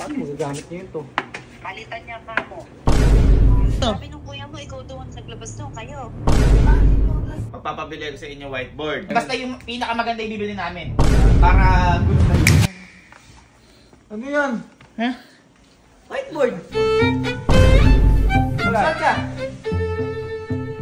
Paano mo gagamit niyo ito? Palitan niya ka mo. Sabi nung kuya mo, ikaw doon naglabas doon kayo. Magpapabili ako sa inyo whiteboard. Basta yung pinakamaganda yung bibili namin. Para good na yun. Ano yan? Ha? Whiteboard! Saan ka?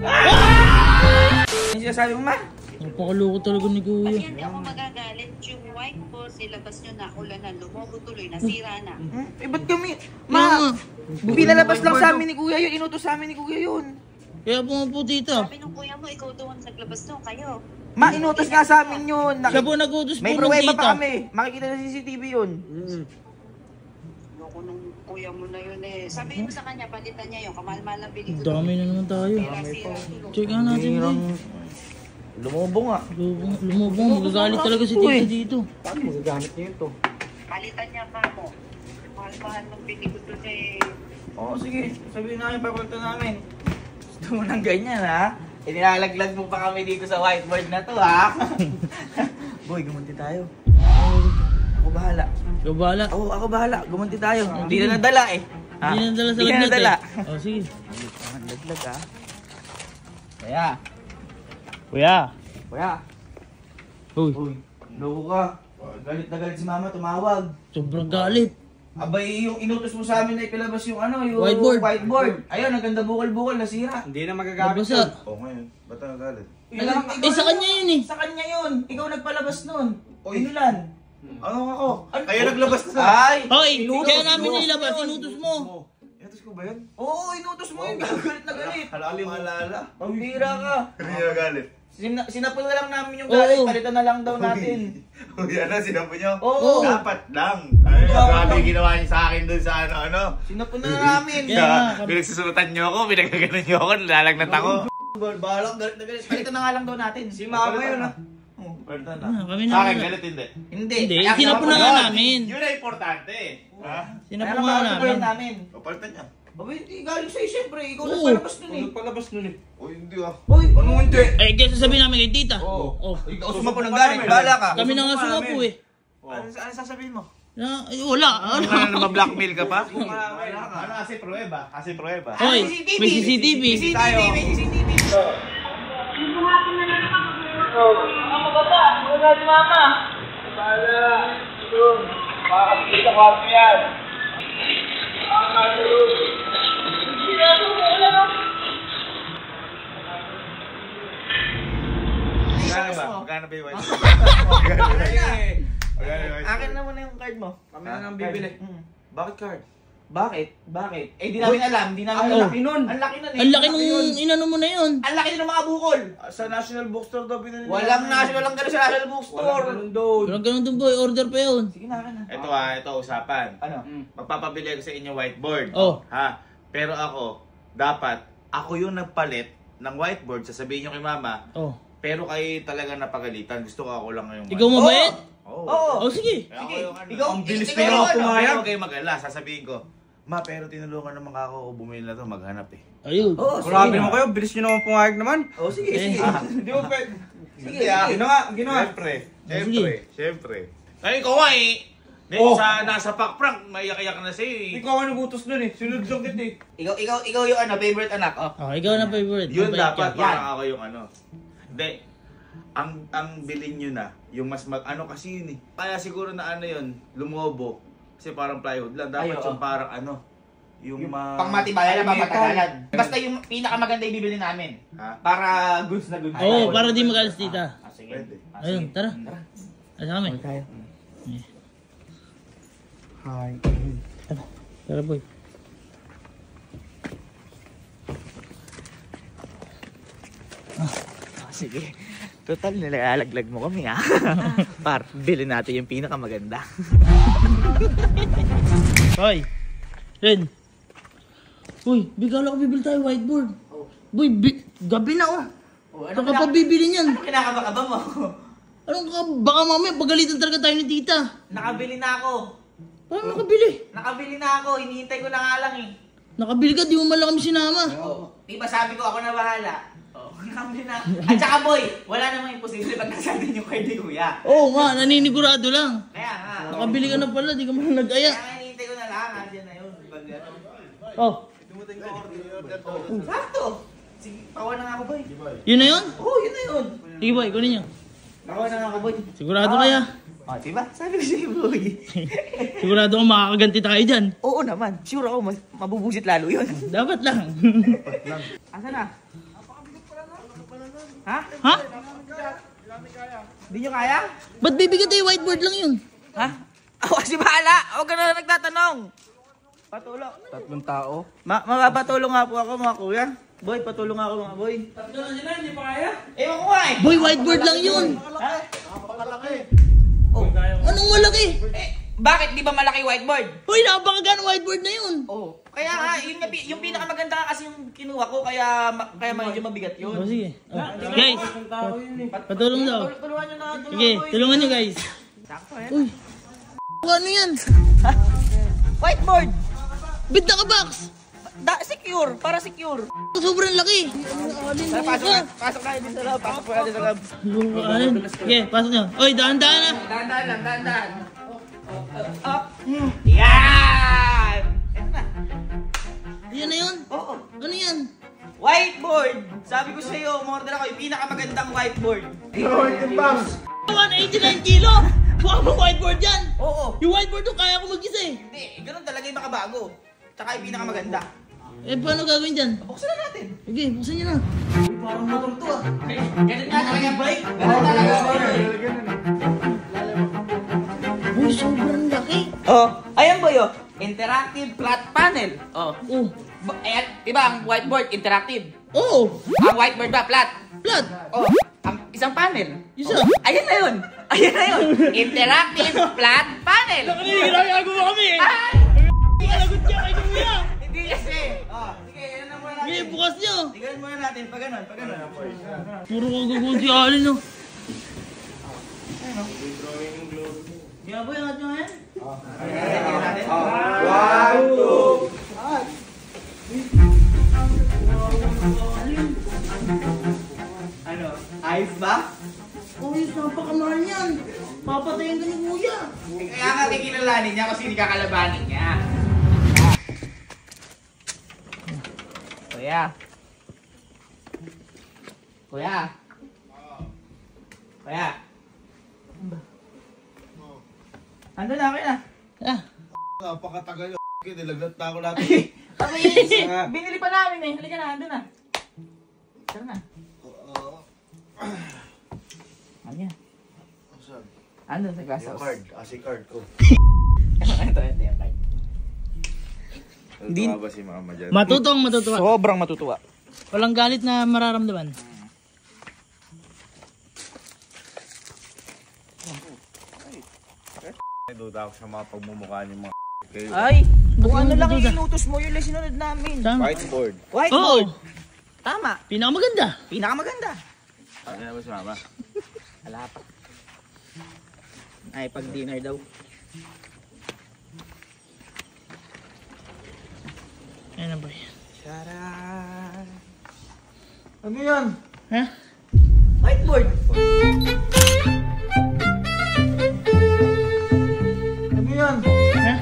Ano sinasabi mo, ma? Napakaloko talaga ni Kuya. Kasi hindi ako magagalit. Yung whiteboard, nilabas nyo na, ulanan, lumobo tuloy, nasira na. Eh, ba't kami? Ma! Pinalabas lang sa amin ni Kuya yun. Inutos sa amin ni Kuya yun. Kaya po nga po, tita. Sabi nung kuya mo, ikaw doon naglabas doon kayo. Ma, inutos nga sa amin yun. Siya po nag-utos po May ng pruweba tita. pa kami. Makikita sa CCTV yun. Ako nung kuya mo na yun eh. Sabihin mo sa kanya, palitan niya yung kamahal-mahal na bili ko. Dami na naman tayo. Sira-sira. Check nga natin, boy. Lumobo nga. Lumubong, magagalit talaga si tita dito. Paano mo gagamit niyo ito? Palitan niya ka mo. Mahal-mahal ng bili ko doon eh. Oo, sige. Sabihin namin, papunta namin. Gusto mo ng ganyan, ha? Inilalaglag mo pa kami dito sa whiteboard na to, ha? Boy, gumunti tayo. Ako bahala. Ikaw bahala. Ako bahala. Gumunti tayo. Hindi na nadala, eh. Ha? Hindi na nadala sa Hindi na laglag nadala. eh. Oh, sige. Laglag, ha? Kaya. Kuya. Kuya. Uy, Uy, loko ka. Galit na galit si mama, tumawag. sobrang galit. Abay, yung inutos mo sa amin na ipilabas yung ano, yung Whiteboard. Ayun, ang ganda bukol-bukol, nasira. Hindi na magagamit Nabasa. yun. Oo ngayon. Ba't nagagalit? Eh, sa kanya yun eh. Sa kanya yun. Ikaw nagpalabas nun. Inulan. Ano ako? Kayo naglabas na. Ay! Hoy, inutos kaya namin mo. nilabas, inutos mo. Inutos ko ba yun? Oo, inutos mo yun. Galit na galit. Halali mo alala. Pambira ka. Hindi nagagalit. Sinapol na lang namin yung galit. Oo. Palitan na lang daw natin. Uy, ano, sinapo nyo? Oo. Dapat lang. Ay, grabe yung ginawa niyo sa akin dun sa ano. Sinapol na namin. Kaya nga, Pinagsusunutan niyo ako, pinagkaganon niyo ako, nalalagnat ako. Balak, galit na galit. Palitan na nga lang daw natin. Si mama yun, ha? Oo, palitan na. kami Sa akin, na. galit hindi. Hindi. Hindi, Kaya sinapol na nga nga namin. Yun ang importante. Ha? Sinapol nga namin. O, palitan niya. Abay, hindi galing sa'yo, syempre. Ikaw Oo. nagpalabas nun eh. Palabas nun eh. Uy, hindi ah. Uy, ano hindi? Eh, kaya sasabihin namin kay tita. Oo. Oh. Ikaw sumapo ng galit. Bahala ka. Kami na nga sumapo eh. Ano sasabihin mo? Wala. Ano na naman-blackmail ka pa? Ano kasi pruweba? Kasi pruweba. Hoy, may CCTV. Tayo. CCTV. Magkano ba? Magkano ba yung white? Akin na muna yung card mo. Kami na nang bibili. Bakit card? Bakit? Di namin alam. Di namin Ang alam. laki nun. Ang laki nun eh. Ang laki nung inano mo na yun. Ang laki nun ng mga bukol. Sa National Bookstore daw binili. Walang national lang gano'n sa national bookstore. Walang ganun dun boy, order pa yun. Sige na, akin na. Ito usapan. Ano? Magpapabili ako sa inyo whiteboard. Oh. Ha? Pero ako yung nagpalit ng whiteboard. Sasabihin nyo kay mama. Oh. Pero kayo talaga napagalitan. Gusto ko ako lang yung Ikaw mabait? Oo. Oh, sige. Kaya ako Sige. yung ano. Ikaw, Ang bilis ikaw pero yung ano. pumayag. Huwag kayo mag-ala. Sasabihin ko, ma, pero tinulungan naman ako bumili na to, maghanap eh. Ayun. Oo, Grabe sige. naman kayo, bilis nyo naman pumayag naman. Oo, sige, Eh. sige. Hindi mo pwede. Sige, Sige, Ginawa. Siyempre. Ay, ikaw nga eh. Oh. Nasa pack-prank, maiyak-iyak na sa'yo eh. Ikaw ang nagutos nun eh. Sunod lang kita eh. Ikaw yung ano, favorite anak. Oh. Oh, ikaw na favorite. Yun Mabait dapat, ka. parang ako yung ano. Hindi. Ang bilhin nyo na, yung mas ano kasi yun eh. Kaya siguro na ano yun, lumobo. Kasi parang plywood lang. Dapat Ay, oo. yung parang ano. Yung Pangmatibayan na papatagalan. Basta yung pinakamaganda yung bibili namin. Ha? Para goods na goods. Oo, para di magalis tita. Sige. Pwede. Ayun, tara. Asa kami? Tayo. Hi. Tara boy. Sige. Total, nilalaglag mo kami ha. Par, bilhin natin yung pinakamaganda. Hoy. Ren. Uy, bigala ko bibili tayo whiteboard. Boy, gabi na oh. Saan ka pa bibili niyan? Ano kinakabakaba mo? Anong ka? Baka mamaya pagalitan talaga tayo ni tita. Nakabili na ako. Paano nakabili? Nakabili na ako. Hinihintay ko na nga lang eh. Nakabili ka, di mo man lang kami sinama. Oo. Di ba sabi ko ako na bahala? Oo. Nakabili na. At saka boy, wala namang imposible pag nasabi niyo kay di kuya. Oo nga, naninigurado lang. Kaya nga. Nakabili ka na pala, di ka man nag-aya. Kaya nga hinihintay ko na lang. lang, andyan na yun. Oh, Sakto! Sige, pawa na nga ako, boy. yun na yun? Oo, yun na yun. Sige boy, kunin nyo. Pawa na nga ako, boy. Sigurado kaya? Oh, diba? Sabi ko sa'yo, boy. Sigurado kang makakaganti tayo dyan. Oo naman. Sure ako, mabubusit lalo yun. Dapat lang. Asan na? Ha? Ha? Hindi nyo kaya? Ba't bibigat eh? Whiteboard lang yun. Ha? Ako kasi bahala. Huwag ka na nagtatanong. Patulong. 3 tao. Mapapatulong nga po ako, mga kuya. Boy, patulong nga ako, mga boy. Tatlo na sila, hindi pa kaya? Ewan ko nga eh. Boy, whiteboard lang yun. Ha? Napakalaki. Oh. Anong malaki? Bakit di ba malaki whiteboard? Hoy, napakagaan whiteboard na yun. Oo. Kaya nga, yung pinakamaganda nga kasi yung kinuha ko, kaya medyo mabigat Oh, yun. sige. Oh. Guys, patulong daw. Tulungan nyo na. Sige, tulungan nyo guys. Sakto eh. Uy, ano yan? Whiteboard! Bit naka-box. Secure, para secure. Sobrang laki. Pasok na din sa loob, pasok na din sa loob. Ayun. Sige, pasok nyo. Oy, dahan-dahan na. Dahan-dahan lang, dahan-dahan. Up. Yan! Ito na. Yan na yun? Oo. Ano yan? Whiteboard! Sabi ko sa'yo, umorder ako yung pinakamagandang whiteboard. 189 kilo. Mukha mo whiteboard yan. Oo. Yung whiteboard to kaya ko mag-isa eh. Hindi, ganun talaga yung makabago. Tsaka yung pinakamaganda. Eh, paano gagawin dyan? Buksan na natin. Sige, buksan nyo na. Parang motor to ah. Ganun nga talaga yung bike. Ganun talaga yung bike. Uy, sobrang laki. Oh, ayan boy oh. Interactive flat panel. Oh. Oh. Ayan, diba ang whiteboard interactive? Oh, Ang whiteboard ba flat? flat. Oh, ang isang panel. Isa. Oh, ayan na yun. Ayan na yun. Interactive flat panel. Ginagawa mo kami eh. Ay! Lagot ka kay Kuya. Hindi kasi. Oh, sige, yan na muna Sige, natin. bukas nyo. Tingnan muna natin, pag ganun, pag ganun. Puro kang gagawin si Alin no. Di ba boy, angat nyo ngayon? Ano? Ayos ba? Uy, napakamahal yan. Papatayin ka ni Kuya. Kaya nga kikilalanin niya kasi hindi kakalabanin niya. Kuya. Kuya. Kuya. Ando na, okay na. Ah, Napakatagal yung nilaglat na ako natin. Binili pa namin eh. Halika na, ando na. Tara na. Ano yan? Saan? Ando sa glass Yung house. card. Asi card ko. Ito yung card. Hindi. Ba si mama dyan? matutong matutuwa. Sobrang matutuwa. Walang galit na mararamdaman. Duda ako sa mga pagmumukha niyo mga kayo. Ay, kung Ba't ano yung lang yung duda? inutos mo, yun lang sinunod namin. Tama. Whiteboard. Whiteboard. Oo, Tama. pinakamaganda. Pinakamaganda. Ano na ba si mama? Wala pa. Ay, pag dinner daw. Ayan na ba yan? Charan. Ano yan? Ha? Whiteboard. Ano yan? Ha?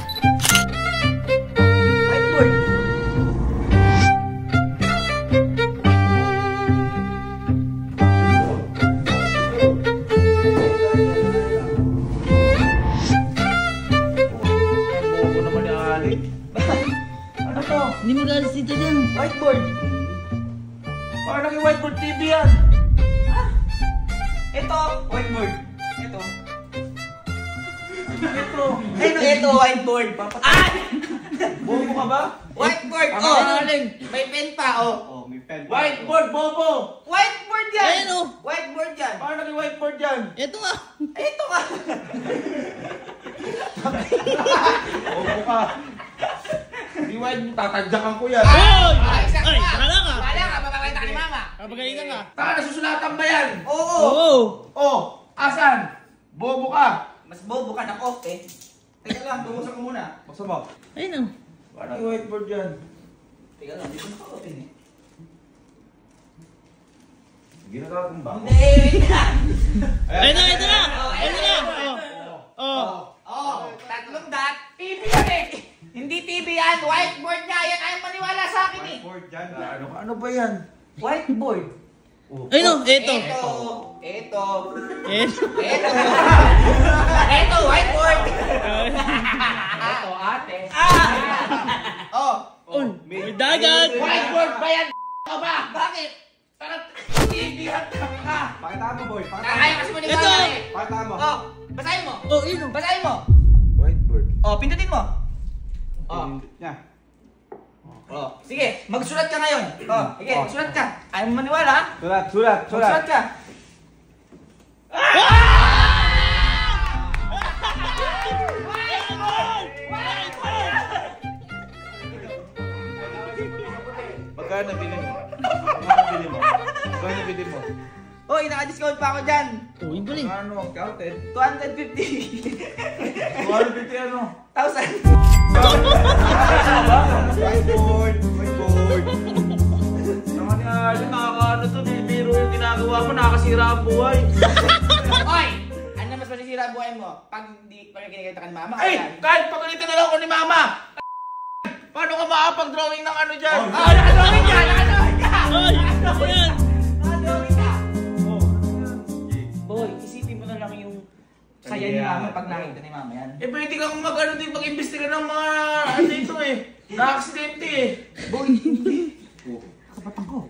Whiteboard. Bobo naman ni Ali. Ano to? Hindi mo galit dito dyan. Whiteboard. Parang naging whiteboard TV yan. Ito, whiteboard. Ito. Ito. Ito, whiteboard. Ay! Bobo ka ba? Whiteboard. Ang Oh, galing. may pen pa, oh. Oh, may pen. Whiteboard, bobo. Whiteboard yan. Ayan, oh. Whiteboard yan. Parang naging whiteboard yan. Ito nga. Ito ka. Bobo ka. Di whiteboard, tatadyakan ko yan. Oy! Isa Ay, wala ka. Wala ka, mapapakita ka ni mama. Kapagalitan ka. Taka, nasusulatan ba yan? Oo. Oo. Oh, asan? Bobo ka. Mas bobo ka ng okay. Teka lang, bubuksan ko muna. Basta mo. Ayun oh. Parang naging whiteboard yan. Teka lang, dito naka-open eh. Ginagawa ba? Hindi, wait na. Ayun na, ito na. Ayun na. Oh. Oh. Oh, tatlong dot. TV yan eh. Hindi yan! Whiteboard nga yan! Ayaw maniwala sa akin eh! Whiteboard dyan. Ano ba yan? Whiteboard! Ay no, eto. Ito! Yes. Ito, whiteboard! Ito, ate. Oh! Uy, may dagat. Whiteboard ba yan? Ka ba? Bakit? Parang ibihan ka. Pakita mo, boy. Pakita Ayaw kasi maniwala Ito. eh. Pakita mo. Oh, basahin mo. Oh, yun oh. Basahin mo. Whiteboard. Oh, pindutin mo. Oh. Nya. Oh, sige, magsulat ka ngayon. Oh, sige, magsulat ka. Ayaw mo maniwala, ha? Sulat. Magsulat ka. Magkano bili mo? Magkano bili mo? Magkano bili mo? Oh, naka-discount pa ako dyan. Oh, yung galing. Ano? Counted. 250. 250 ano? 1,000. Whiteboard. Naman nga, nakakaano to, biro yung ginagawa mo, nakakasira ang buhay. Oy! Ano mas masisira ang buhay mo? Pag hindi pa kinikita ka ni mama? Ay! Kahit pagalitan na lang ako ni mama! Paano ka makapag-drawing ng ano dyan? Ah, nakadrawing ka! Nakadrawing ka! Ay, ano yan? Nakadrawing ka! Boy, isipin mo na lang yung saya ni mama pag nakita ni mama yan. Eh pwede kang mag-ano din, mag-imbestiga ng mga ano dito eh. Na-aksidente eh. Boy, hindi. Kapatang ko.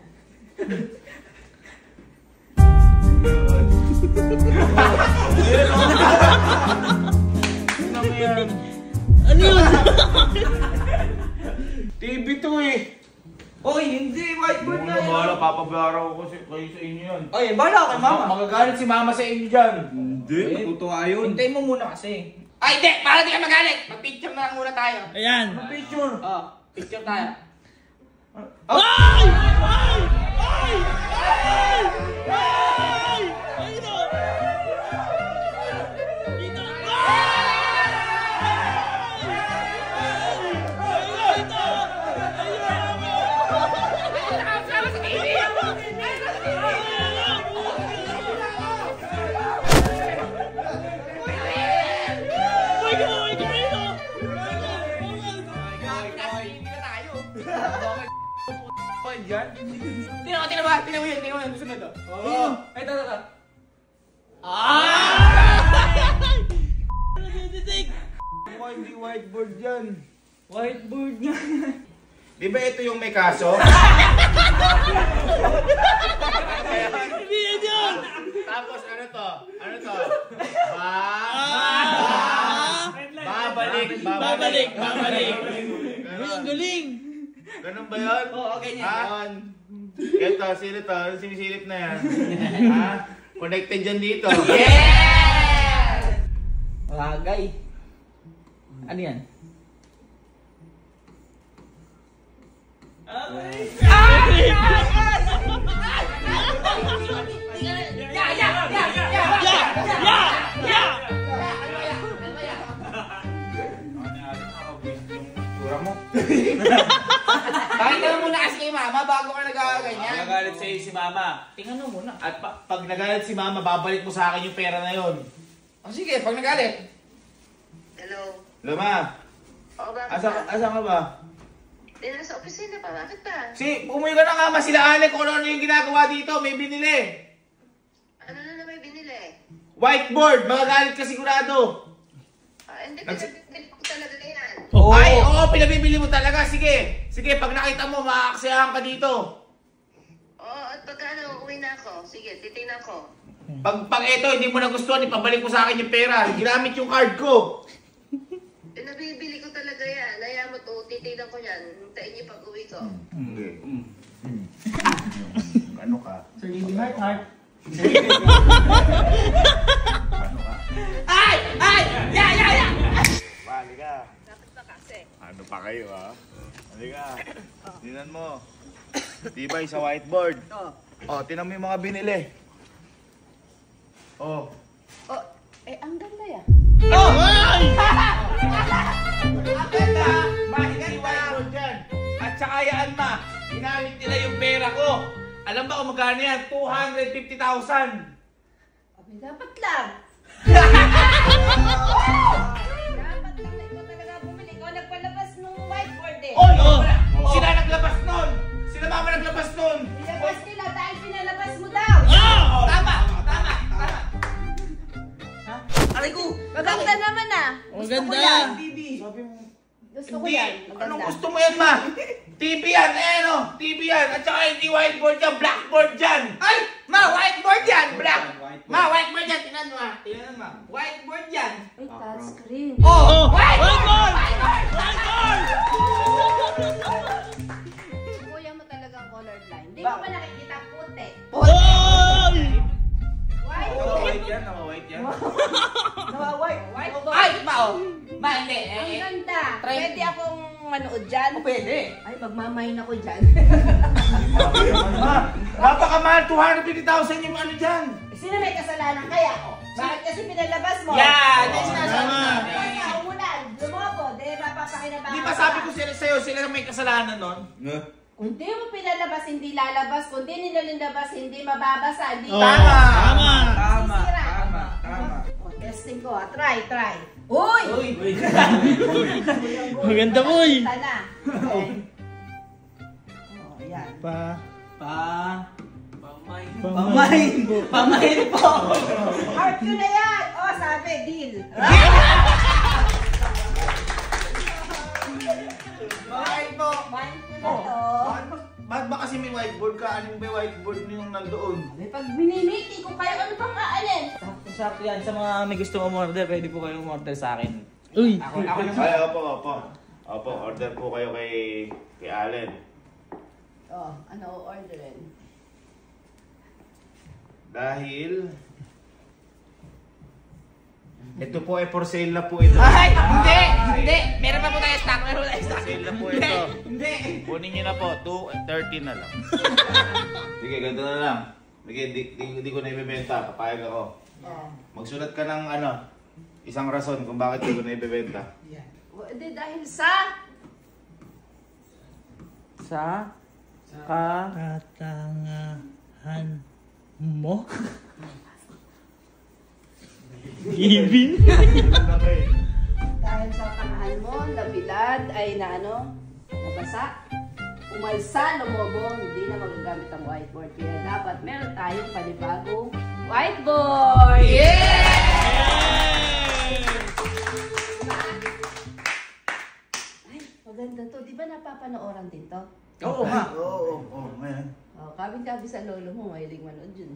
Ano yan? Ano yun? TV to eh. Oy, hindi. Whiteboard na yun. Bahala, papabayara ko kasi kayo sa inyo yan. Oy, bahala kay mama. Magagalit si mama sa inyo dyan. Hindi. Matutuwa yun. Hintayin mo muna kasi. Ay, hindi! Para di ka magalit! Mag-picture na lang muna tayo. Ayan. Picture. Oh, picture tayo. Ay! Ay! Ay! Ay! Ay! Ayun o! Dito! Tingnan mo yun, susunod o. Oo. Ay, ito. Nadididig! Mukha hindi whiteboard dyan. Whiteboard nga. Di ba ito yung may kaso? Hindi yan yun! Tapos ano to? Ano to? Babalik. Babalik! Babalik! Uy, ang galing! Ganun ba yun? Oo, ganyan. Ha? Ito, sino to? Ano simisilip na yan? Ha? Connected dyan dito. Yeah! Bagay. Ano yan? Pakita mo muna kasi kay mama bago ka nagaganyan. Nagalit sa'yo si mama. Tingnan mo muna. At pag nagalit si mama, babalik mo sa akin yung pera na yon. Oh, sige, pag nagalit. Hello? Lama, Oo, bakit asa ka ba? Di nasa opisina pa, bakit ba? Umuwi ka na nga, masilaan kung ano yung ginagawa dito, may binili. Ano na may binili? Whiteboard, magagalit ka sigurado. Hindi pinabibili ko talaga yan. Oo. Ay, oo, pinabibili mo talaga. Sige, pag nakita mo, maaksayahan ka dito. Oo, at pagka uwi na ako, sige, titingnan ko. Pag ito, hindi mo nagustuhan, ipabalik mo sa akin yung pera. Ginamit yung card ko. Pinabibili ko talaga yan. Naya mo to, titingnan ko yan. Hintayin niyo pag uwi ko. Ano ka? Sir Lady Heart. Ano ka? Ay! Ay! Yeah! Bali ka. Bakit ba kasi? Ano pa kayo, ha? Halika. Tinan mo. Tibay sa whiteboard. Oh, tinan mo yung mga binili. Oh. Oh, ang ganda yan. Oh! Ang ganda! Mahigay whiteboard dyan. At saka yan, ma. Ginamit nila yung pera ko. Alam ba kung magkano yan? 250,000. Dapat lang. Dapat lang na ikaw talaga bumili. Ikaw nagpalabas nung whiteboard. Gusto ko Hindi. yan. Anong Maganda. gusto mo yan, ma? TV yan, TV yan. At saka hindi whiteboard yan, blackboard yan. Ay! Ma, whiteboard yan! Black! Whiteboard. Ma, whiteboard yan! Tingnan mo ah. Tingnan mo. Whiteboard yan! Ay, touchscreen. Oh! Whiteboard! Kuya mo talagang colorblind. Hindi mo ba nakikita puti? Oy! White. White yan, white yan. White! Whiteboard. Ay! Ma, oh! Ma, hindi. Ang ganda. Try- Pwede akong manood dyan? Pwede. Ay, magmamain ako dyan. Ma, napakamahal, 250,000 yung ano dyan. Sino may kasalanan kaya? Bakit kasi pinalabas mo? Yan! Yes, Tama. Kaya umulan, lumobo, di mapapakinabangan Di ba sabi ko sa'yo, sila na may kasalanan nun? Kung di mo pinalabas, hindi lalabas. Kung di nila nilabas, hindi mababasa. Hindi Oh, Tama! tama. Tama! Sisira. Tama! Tama! O, testing ko. Try. Uy! Uy! Maganda, boy. Kita na. Okay. Oh, yan. Pa. Pamain! Pamain po! Heart ko na yan! Oh, sabi, deal. Bakit po? Mind ko na to. Bakit ba kasi may whiteboard ka? Ano yung may whiteboard mo yung nandoon? May pag minimiti ko kayo, ano bang kaalin? Sakto yan. Sa mga may gusto umorder, pwede po kayong umorder sa akin. Uy! Ako na. Ay, opo. Opo, order po kayo kay Allen. Oh, ano o-orderin? Dahil... Ito po ay for sale na po ito. Ay! Hindi! Hindi! Meron pa po tayo stock. Meron pa tayo stock. Sale na po ito. Hindi! Kunin nyo na po, 2.30 na lang. Sige, ganito na lang. Sige, di ko na ibebenta, papayag ako. Oh. Magsulat ka ng isang rason kung bakit di ko na ibebenta. Hindi, dahil sa... Sa? Katangahan mo? Giving? Dahil sa tangahan mo, nabilad ay nabasa, umalsa, lumobo, hindi na magagamit ang whiteboard. Kaya dapat meron tayong panibagong whiteboard! Ay, maganda to. Di ba napapanooran din to? Oo nga. Oo, ngayon. Oh, kabing-kabi sa lolo mo, mahilig manood yun.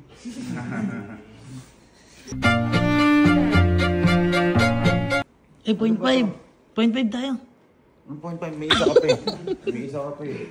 Eh, 0.5. 0.5 tayo. 1.5, may isa ka pa eh. May isa ka pa eh.